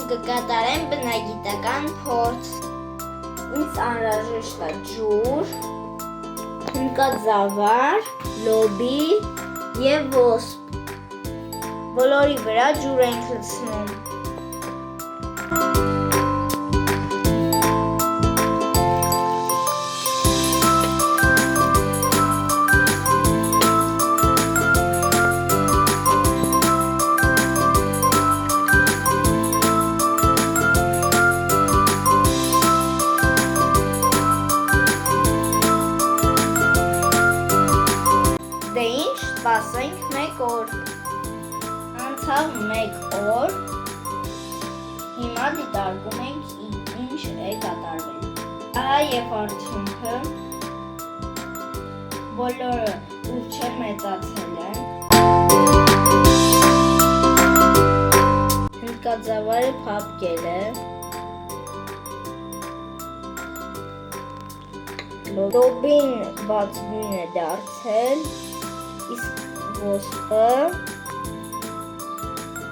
կկատարեմ բնագիտական փորձ։ Ինձ անհրաժեշտ է ջուր, հնկաձավար, լոբի և ոսպ։ Բոլորի վրա ջուր ենք լցնում։ Դե ինչ, սպասենք մեկ օր։ Անցավ մեկ օր, հիմա դիտարկում ենք ինչ է կատարվել։ Ահա և արդյունքը, բոլորը ուռչը մեծացել են, հնդկաձավարը փափկել է, լոբին բացգույն է դարձել, իսկ ոսպը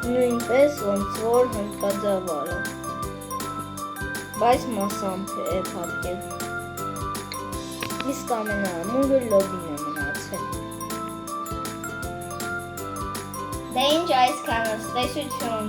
նույնպես ոնց որ հնդկաձավարը, բայց մասամբ է փափկել, իսկ ամենամուրը լոբին է մնացել։ Դե ինչ այսքանը, տեսություն։